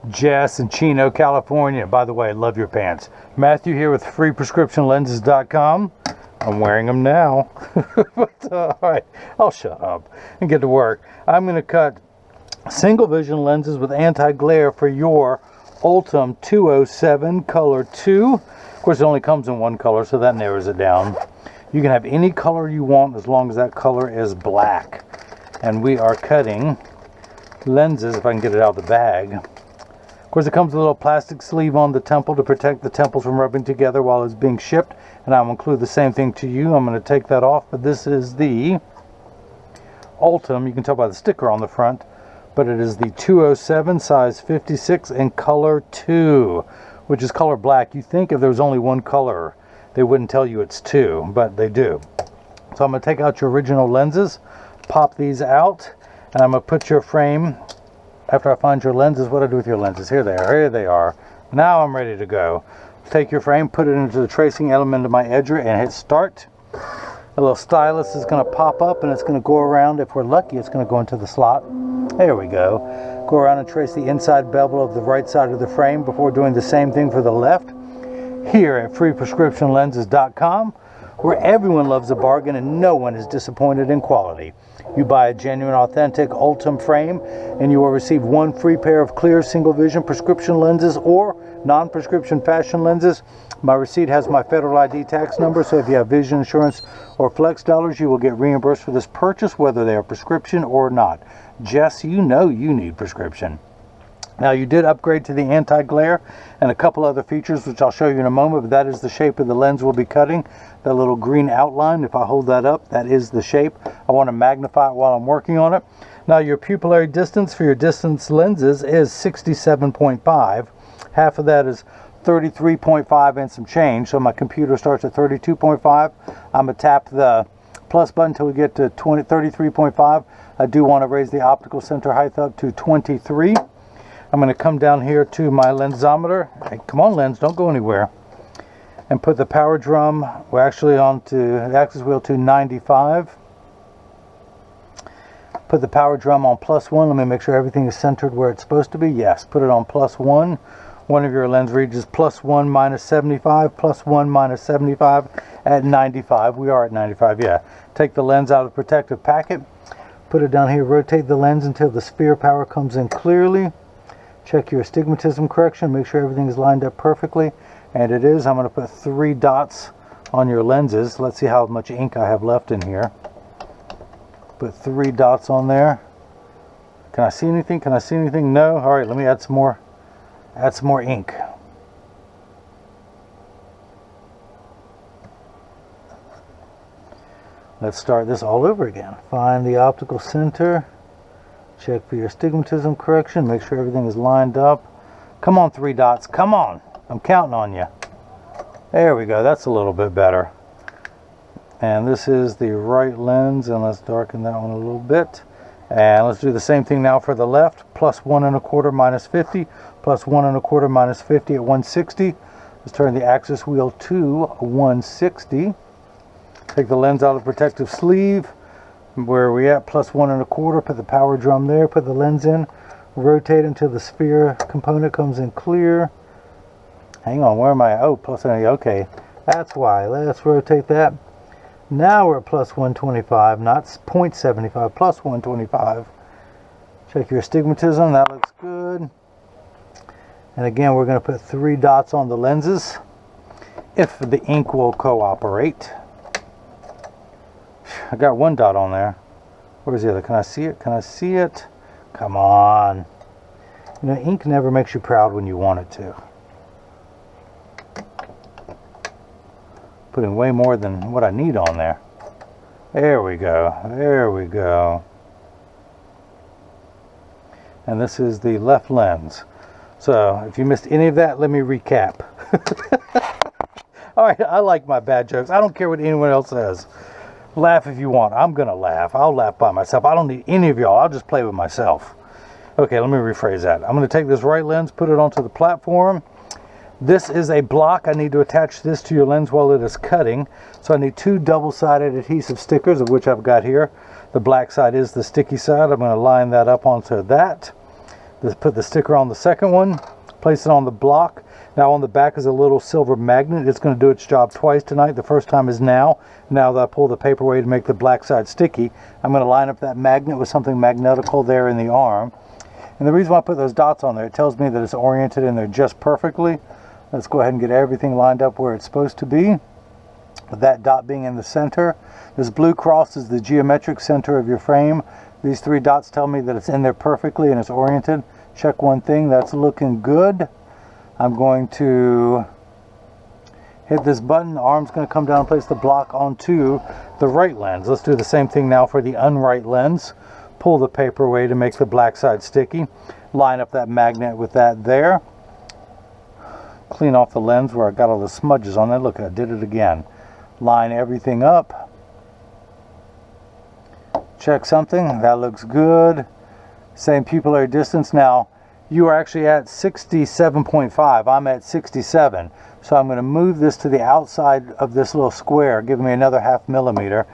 Jess in Chino, California. By the way, I love your pants. Matthew here with freeprescriptionlenses.com. I'm wearing them now. But, all right, I'll shut up and get to work. I'm going to cut single vision lenses with anti-glare for your Ultem 207 color 2. Of course, it only comes in one color, so that narrows it down. You can have any color you want as long as that color is black. And we are cutting lenses, if I can get it out of the bag. Of course, it comes with a little plastic sleeve on the temple to protect the temples from rubbing together while it's being shipped. And I'll include the same thing to you. I'm going to take that off, but this is the Ultem. You can tell by the sticker on the front, but it is the 207 size 56 in color 2, which is color black. You think if there was only one color, they wouldn't tell you it's 2, but they do. So I'm going to take out your original lenses, pop these out, and I'm going to put your frame, after I find your lenses. What do I do with your lenses? Here they are. Here they are. Now I'm ready to go. Take your frame, put it into the tracing element of my edger, and hit start. A little stylus is going to pop up, and it's going to go around. If we're lucky, it's going to go into the slot. There we go. Go around and trace the inside bevel of the right side of the frame before doing the same thing for the left. Here at freeprescriptionlenses.com, where everyone loves a bargain and no one is disappointed in quality. You buy a genuine, authentic Ultem frame, and you will receive one free pair of clear single vision prescription lenses or non-prescription fashion lenses. My receipt has my federal ID tax number, so if you have vision insurance or flex dollars, you will get reimbursed for this purchase, whether they are prescription or not. Jess, you know you need prescription. Now, you did upgrade to the anti-glare and a couple other features, which I'll show you in a moment, but that is the shape of the lens we'll be cutting. That little green outline, if I hold that up, that is the shape. I want to magnify it while I'm working on it. Now, your pupillary distance for your distance lenses is 67.5. Half of that is 33.5 and some change, so my computer starts at 32.5. I'm going to tap the plus button until we get to 33.5. I do want to raise the optical center height up to 23. I'm going to come down here to my lensometer. Hey, come on, lens, don't go anywhere. And put the power drum, we're actually onto the axis wheel to 95. Put the power drum on +1. Let me make sure everything is centered where it's supposed to be. Yes, put it on +1. One of your lens reads +1 minus 75, +1 minus 75 at 95. We are at 95, yeah. Take the lens out of the protective packet. Put it down here, rotate the lens until the sphere power comes in clearly. Check your astigmatism correction, make sure everything is lined up perfectly, and it is. I'm going to put 3 dots on your lenses. Let's see how much ink I have left in here. Put 3 dots on there. Can I see anything? Can I see anything? No? All right, let me add some more ink. Let's start this all over again. Find the optical center. Check for your astigmatism correction. Make sure everything is lined up. Come on, 3 dots. Come on. I'm counting on you. There we go. That's a little bit better. And this is the right lens. And let's darken that one a little bit. And let's do the same thing now for the left. +1 1/4 minus 50. +1 1/4 minus 50 at 160. Let's turn the axis wheel to 160. Take the lens out of the protective sleeve. Where are we at? +1 1/4. Put the power drum there. Put the lens in. Rotate until the sphere component comes in clear. Hang on, where am I? Oh, +1. Okay, that's why. Let's rotate that. Now we're at +125, not 0.75, +125. Check your astigmatism. That looks good. And again, we're going to put 3 dots on the lenses if the ink will cooperate. I got 1 dot on there. Where's the other? Can I see it? Can I see it? Come on. You know, ink never makes you proud when you want it to. Putting way more than what I need on there. There we go. There we go. And this is the left lens. So if you missed any of that, let me recap. All right, I like my bad jokes. I don't care what anyone else says. Laugh if you want. I'm going to laugh. I'll laugh by myself. I don't need any of y'all. I'll just play with myself. Okay, let me rephrase that. I'm going to take this right lens, put it onto the platform. This is a block. I need to attach this to your lens while it is cutting. So I need 2 double-sided adhesive stickers, of which I've got here. The black side is the sticky side. I'm going to line that up onto that. Let's put the sticker on the second one, place it on the block. Now on the back is a little silver magnet. It's going to do its job twice tonight. The first time is now. Now that I pull the paper away to make the black side sticky, I'm going to line up that magnet with something magnetical there in the arm. And the reason why I put those dots on there, it tells me that it's oriented in there just perfectly. Let's go ahead and get everything lined up where it's supposed to be. With that dot being in the center. This blue cross is the geometric center of your frame. These 3 dots tell me that it's in there perfectly and it's oriented. Check one thing, that's looking good. I'm going to hit this button. The arm's going to come down and place the block onto the right lens. Let's do the same thing now for the unright lens. Pull the paper away to make the black side sticky. Line up that magnet with that there. Clean off the lens where I got all the smudges on there. Look, I did it again. Line everything up. Check something. That looks good. Same pupillary distance. Now, you are actually at 67.5. I'm at 67. So I'm going to move this to the outside of this little square, giving me another ½ millimeter.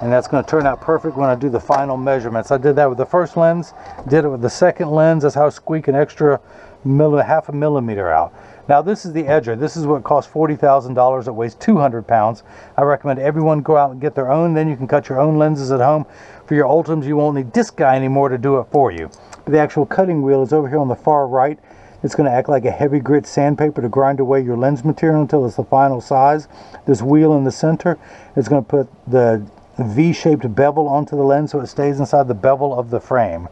And that's going to turn out perfect when I do the final measurements. I did that with the first lens, did it with the second lens. That's how I squeak an extra ½ millimeter out. Now this is the edger. This is what costs $40,000. It weighs 200 pounds. I recommend everyone go out and get their own. Then you can cut your own lenses at home. For your Ultems, you won't need this guy anymore to do it for you. But the actual cutting wheel is over here on the far right. It's going to act like a heavy grit sandpaper to grind away your lens material until it's the final size. This wheel in the center is going to put the V-shaped bevel onto the lens so it stays inside the bevel of the frame.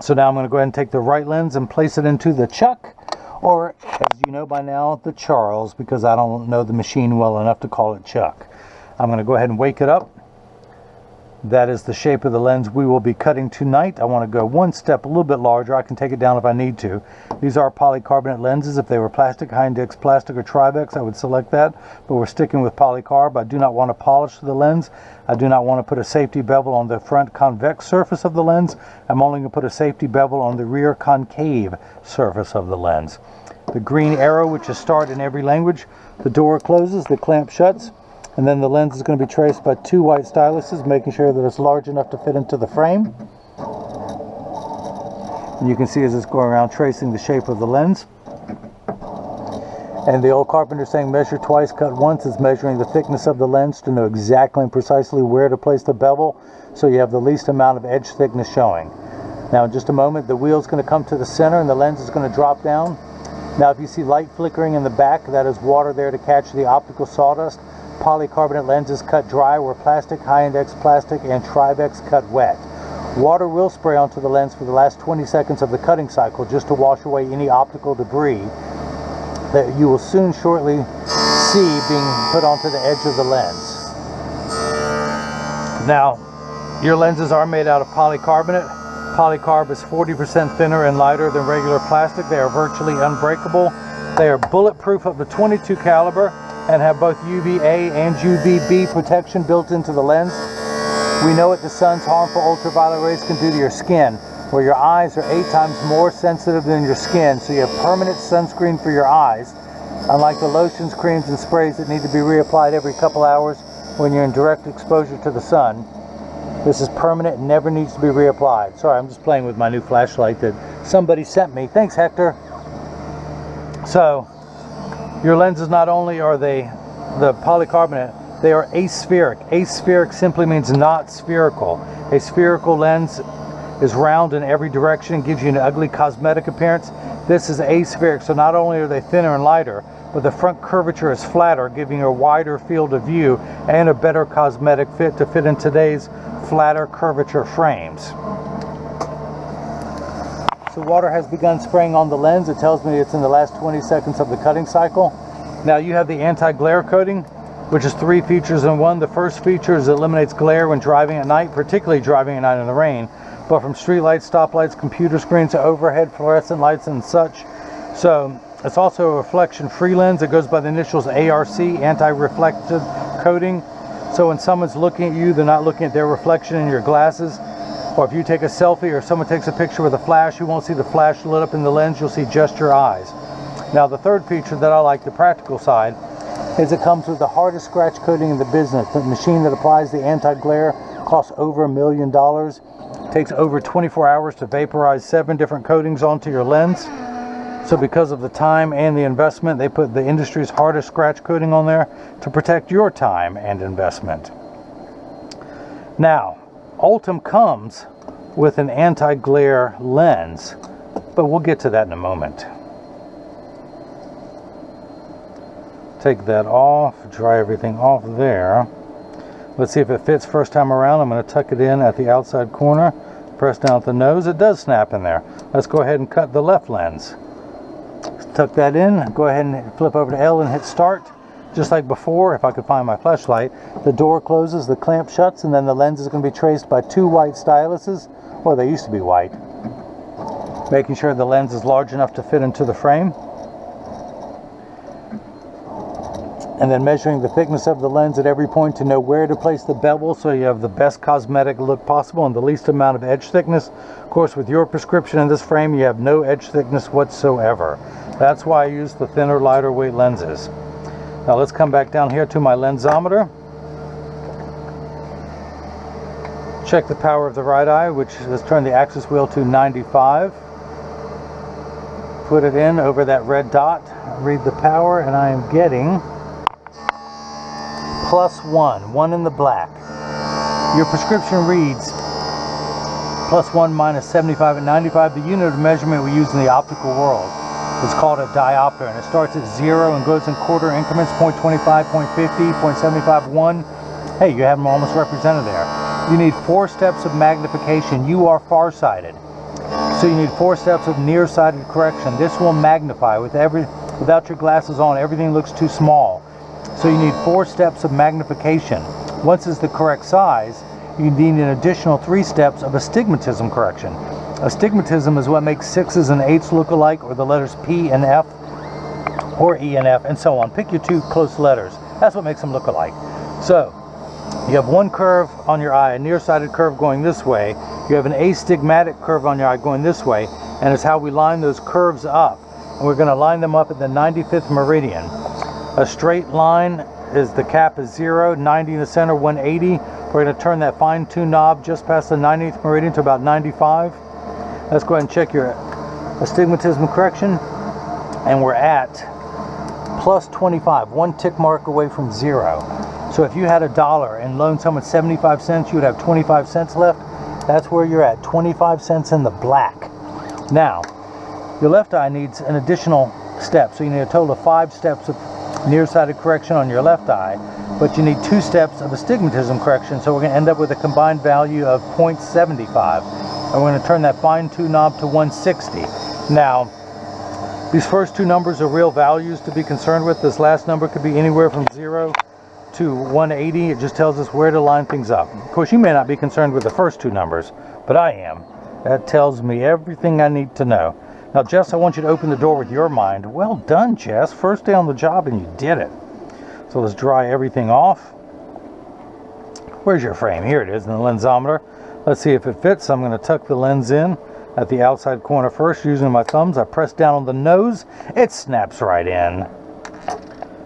So now I'm going to go ahead and take the right lens and place it into the chuck, or as you know by now, the Charles, because I don't know the machine well enough to call it Chuck. I'm going to go ahead and wake it up. That is the shape of the lens we will be cutting tonight. I want to go one step a little bit larger. I can take it down if I need to. These are polycarbonate lenses. If they were plastic, high index plastic or Trivex, I would select that. But we're sticking with polycarb. I do not want to polish the lens. I do not want to put a safety bevel on the front convex surface of the lens. I'm only going to put a safety bevel on the rear concave surface of the lens. The green arrow, which is start in every language. The door closes, the clamp shuts. And then the lens is going to be traced by 2 white styluses, making sure that it's large enough to fit into the frame. And you can see as it's going around tracing the shape of the lens. And the old carpenter saying measure twice, cut once is measuring the thickness of the lens to know exactly and precisely where to place the bevel so you have the least amount of edge thickness showing. Now in just a moment the wheel is going to come to the center and the lens is going to drop down. Now if you see light flickering in the back, that is water there to catch the optical sawdust. Polycarbonate lenses cut dry where plastic, high index plastic, and Trivex cut wet. Water will spray onto the lens for the last 20 seconds of the cutting cycle just to wash away any optical debris that you will shortly see being put onto the edge of the lens. Now, your lenses are made out of polycarbonate. Polycarb is 40% thinner and lighter than regular plastic. They are virtually unbreakable. They are bulletproof up to 22 caliber. And have both UVA and UVB protection built into the lens. We know what the sun's harmful ultraviolet rays can do to your skin, where your eyes are 8 times more sensitive than your skin, so you have permanent sunscreen for your eyes, unlike the lotions, creams, and sprays that need to be reapplied every couple hours when you're in direct exposure to the sun. This is permanent and never needs to be reapplied. Sorry, I'm just playing with my new flashlight that somebody sent me. Thanks, Hector. So, your lenses, not only are they the polycarbonate, they are aspheric. Aspheric simply means not spherical. A spherical lens is round in every direction and gives you an ugly cosmetic appearance. This is aspheric, so not only are they thinner and lighter, but the front curvature is flatter, giving you a wider field of view and a better cosmetic fit to fit in today's flatter curvature frames. So water has begun spraying on the lens. It tells me it's in the last 20 seconds of the cutting cycle. Now you have the anti-glare coating, which is 3 features in one. The first feature is it eliminates glare when driving at night, particularly driving at night in the rain, but from street lights, stoplights, computer screens to overhead fluorescent lights and such. So it's also a reflection-free lens. It goes by the initials ARC, anti-reflective coating. So when someone's looking at you, they're not looking at their reflection in your glasses. Or if you take a selfie or someone takes a picture with a flash, you won't see the flash lit up in the lens, you'll see just your eyes. Now the third feature that I like, the practical side, is it comes with the hardest scratch coating in the business. The machine that applies the anti-glare costs over $1 million. It takes over 24 hours to vaporize 7 different coatings onto your lens. So because of the time and the investment, they put the industry's hardest scratch coating on there to protect your time and investment. Now, Ultem comes with an anti-glare lens, but we'll get to that in a moment. Take that off, dry everything off there. Let's see if it fits first time around. I'm going to tuck it in at the outside corner, press down at the nose. It does snap in there. Let's go ahead and cut the left lens. Tuck that in, go ahead and flip over to L and hit start. Just like before, if I could find my flashlight, the door closes, the clamp shuts, and then the lens is going to be traced by 2 white styluses. Well, they used to be white. Making sure the lens is large enough to fit into the frame. And then measuring the thickness of the lens at every point to know where to place the bevel so you have the best cosmetic look possible and the least amount of edge thickness. Of course, with your prescription in this frame, you have no edge thickness whatsoever. That's why I use the thinner, lighter weight lenses. Now let's come back down here to my lensometer. Check the power of the right eye, which let's turn the axis wheel to 95. Put it in over that red dot, read the power, and I am getting +1, 1 in the black. Your prescription reads +1 minus 75 at 95. The unit of measurement we use in the optical world is called a diopter, and it starts at 0 and goes in quarter increments, 0.25, 0.50, 0.75, 1. Hey, you have them almost represented there. You need 4 steps of magnification. You are farsighted, so you need 4 steps of nearsighted correction. This will magnify. Without your glasses on, everything looks too small. So you need 4 steps of magnification. Once it's the correct size, you need an additional 3 steps of astigmatism correction. Astigmatism is what makes 6s and 8s look alike, or the letters P and F, or E and F, and so on. Pick your 2 close letters. That's what makes them look alike. So, you have one curve on your eye, a nearsighted curve going this way. You have an astigmatic curve on your eye going this way, and it's how we line those curves up. And we're going to line them up at the 95th meridian. A straight line is the cap is 0, 90 in the center, 180. We're going to turn that fine-tune knob just past the 90th meridian to about 95. Let's go ahead and check your astigmatism correction, and we're at +25, 1 tick mark away from 0. So if you had $1 and loaned someone 75 cents, you would have 25 cents left. That's where you're at, 25 cents in the black. Now, your left eye needs an additional step, so you need a total of 5 steps of nearsighted correction on your left eye, but you need 2 steps of astigmatism correction, so we're going to end up with a combined value of 0.75. And we're going to turn that fine-tune knob to 160. Now, these first 2 numbers are real values to be concerned with. This last number could be anywhere from 0 to 180. It just tells us where to line things up. Of course, you may not be concerned with the first 2 numbers, but I am. That tells me everything I need to know. Now, Jess, I want you to open the door with your mind. Well done, Jess. First day on the job and you did it. So let's dry everything off. Where's your frame? Here it is in the lensometer. Let's see if it fits. I'm going to tuck the lens in at the outside corner first using my thumbs. I press down on the nose. It snaps right in.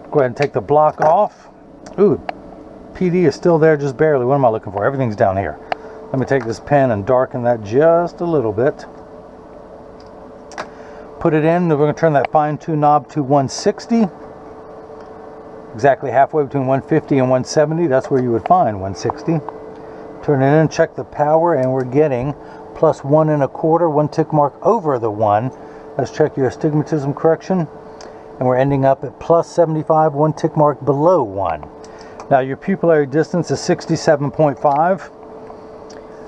Go ahead and take the block off. Ooh, PD is still there just barely. What am I looking for? Everything's down here. Let me take this pen and darken that just a little bit. Put it in. We're going to turn that fine-tune knob to 160. Exactly halfway between 150 and 170. That's where you would find 160. Turn it in, check the power, and we're getting +1 1/4, 1 tick mark over the 1. Let's check your astigmatism correction, and we're ending up at +75, 1 tick mark below 1. Now your pupillary distance is 67.5.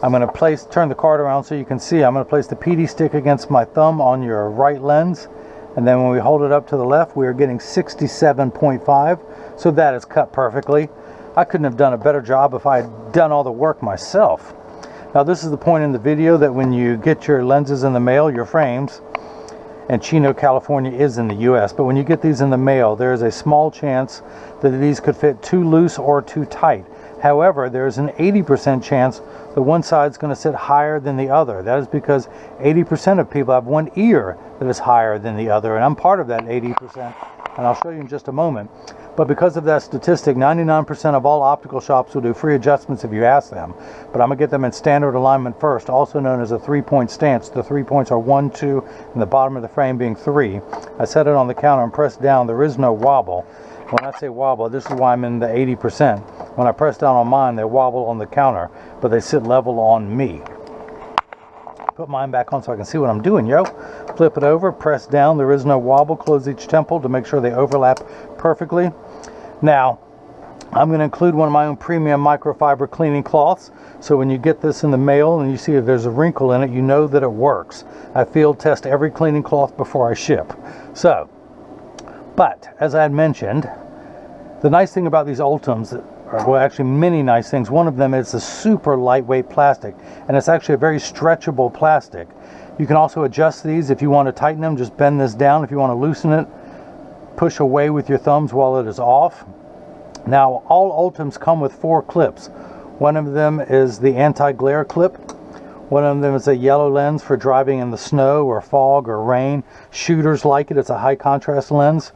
I'm going to turn the card around so you can see. I'm going to place the PD stick against my thumb on your right lens, and then when we hold it up to the left, we are getting 67.5. So that is cut perfectly. I couldn't have done a better job if I had done all the work myself. Now this is the point in the video that when you get your lenses in the mail, your frames, and Chino, California is in the US, but when you get these in the mail, there is a small chance that these could fit too loose or too tight. However, there is an 80% chance that one side is going to sit higher than the other. That is because 80% of people have one ear that is higher than the other, and I'm part of that 80%, and I'll show you in just a moment. But because of that statistic, 99% of all optical shops will do free adjustments if you ask them. But I'm going to get them in standard alignment first, also known as a 3-point stance. The 3 points are 1, 2, and the bottom of the frame being 3. I set it on the counter and press down. There is no wobble. When I say wobble, this is why I'm in the 80%. When I press down on mine, they wobble on the counter, but they sit level on me. Put mine back on so I can see what I'm doing, yo. Flip it over, press down. There is no wobble. Close each temple to make sure they overlap perfectly. Now, I'm going to include one of my own premium microfiber cleaning cloths. So when you get this in the mail and you see if there's a wrinkle in it, you know that it works. I field test every cleaning cloth before I ship. So, but as I had mentioned, the nice thing about these Ultems, well, actually many nice things. One of them is a super lightweight plastic, and it's actually a very stretchable plastic. You can also adjust these if you want to tighten them. Just bend this down. If you want to loosen it, push away with your thumbs while it is off. Now, all Ultems come with 4 clips. One of them is the anti-glare clip. One of them is a yellow lens for driving in the snow or fog or rain. Shooters like it. It's a high contrast lens.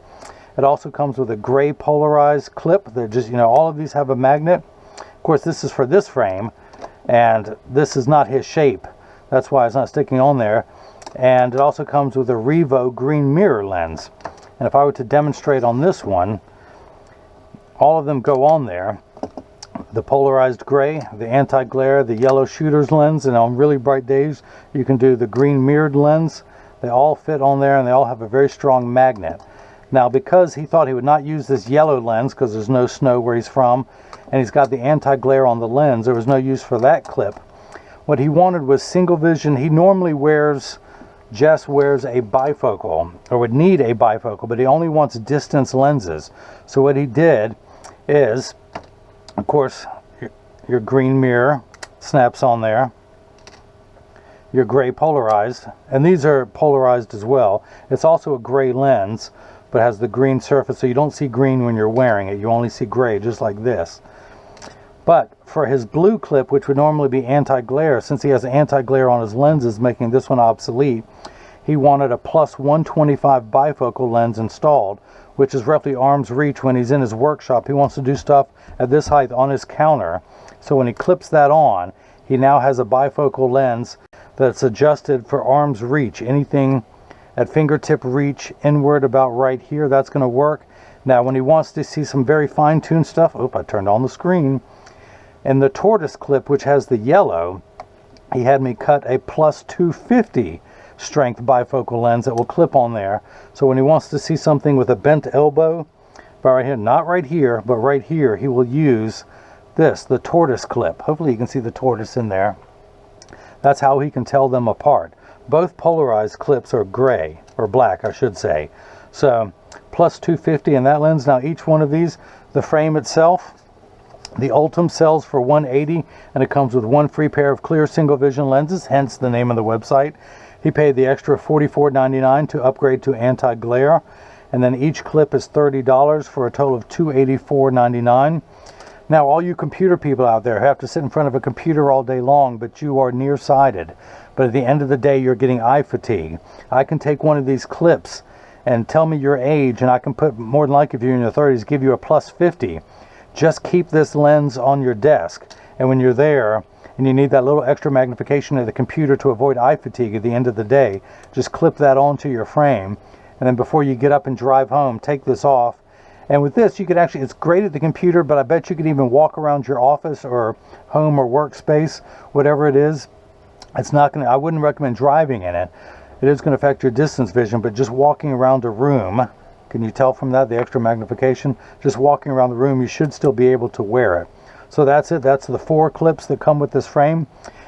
It also comes with a gray polarized clip. They're just, all of these have a magnet. Of course, this is for this frame, and this is not his shape. That's why it's not sticking on there. And it also comes with a Revo green mirror lens. And if I were to demonstrate on this one, all of them go on there. The polarized gray, the anti-glare, the yellow shooter's lens, and on really bright days, you can do the green mirrored lens. They all fit on there, and they all have a very strong magnet. Now, because he thought he would not use this yellow lens because there's no snow where he's from, and he's got the anti-glare on the lens, there was no use for that clip. What he wanted was single vision. He normally Jess wears a bifocal, or would need a bifocal, but he only wants distance lenses. So what he did is, of course, your green mirror snaps on there, your gray polarized, and these are polarized as well. It's also a gray lens, but has the green surface, so you don't see green when you're wearing it. You only see gray, just like this. But for his blue clip, which would normally be anti-glare, since he has anti-glare on his lenses, making this one obsolete, he wanted a plus 125 bifocal lens installed, which is roughly arm's reach when he's in his workshop. He wants to do stuff at this height on his counter. So when he clips that on, he now has a bifocal lens that's adjusted for arm's reach. Anything at fingertip reach inward about right here, that's going to work. Now when he wants to see some very fine-tuned stuff, I turned on the screen. And the tortoise clip, which has the yellow, he had me cut a plus 250 strength bifocal lens that will clip on there. So when he wants to see something with a bent elbow, right here, not right here, but right here, he will use this, the tortoise clip. Hopefully you can see the tortoise in there. That's how he can tell them apart. Both polarized clips are gray, or black, I should say. So plus 250 in that lens. Now each one of these, the frame itself, the Ultem sells for $180, and it comes with 1 free pair of clear single vision lenses, hence the name of the website. He paid the extra $44.99 to upgrade to anti-glare, and then each clip is $30 for a total of $284.99. Now, all you computer people out there have to sit in front of a computer all day long, but you are nearsighted. But at the end of the day, you're getting eye fatigue. I can take one of these clips and tell me your age, and I can put, more than likely if you're in your 30s, give you a plus 50. Just keep this lens on your desk, and when you're there and you need that little extra magnification of the computer to avoid eye fatigue at the end of the day, just clip that onto your frame, and then before you get up and drive home, take this off. And with this, you could actually, it's great at the computer, but I bet you could even walk around your office or home or workspace, whatever it is. It's not going to, I wouldn't recommend driving in it. It is going to affect your distance vision, but just walking around a room, can you tell from that, the extra magnification? Just walking around the room, you should still be able to wear it. So that's it. That's the 4 clips that come with this frame.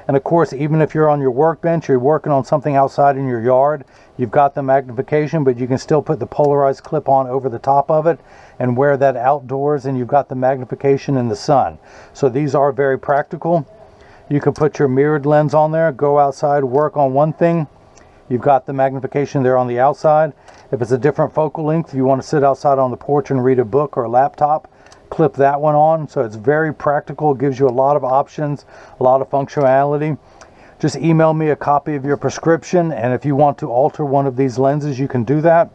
And of course, even if you're on your workbench, you're working on something outside in your yard, you've got the magnification, but you can still put the polarized clip on over the top of it and wear that outdoors, and you've got the magnification in the sun. So these are very practical. You can put your mirrored lens on there, go outside, work on one thing. You've got the magnification there on the outside. If it's a different focal length, if you want to sit outside on the porch and read a book or a laptop, clip that one on. So it's very practical, gives you a lot of options, a lot of functionality. Just email me a copy of your prescription, and if you want to alter one of these lenses, you can do that.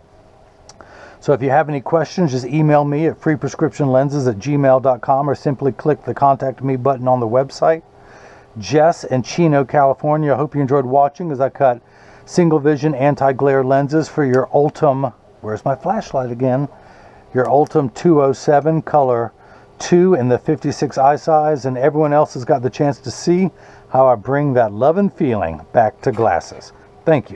So if you have any questions, just email me at freeprescriptionlenses@gmail.com or simply click the contact me button on the website. Jess in Chino, California. I hope you enjoyed watching as I cut single vision anti-glare lenses for your Ultem, where's my flashlight again? Your Ultem 207 color 2 in the 56 eye size, and everyone else has got the chance to see how I bring that love and feeling back to glasses. Thank you.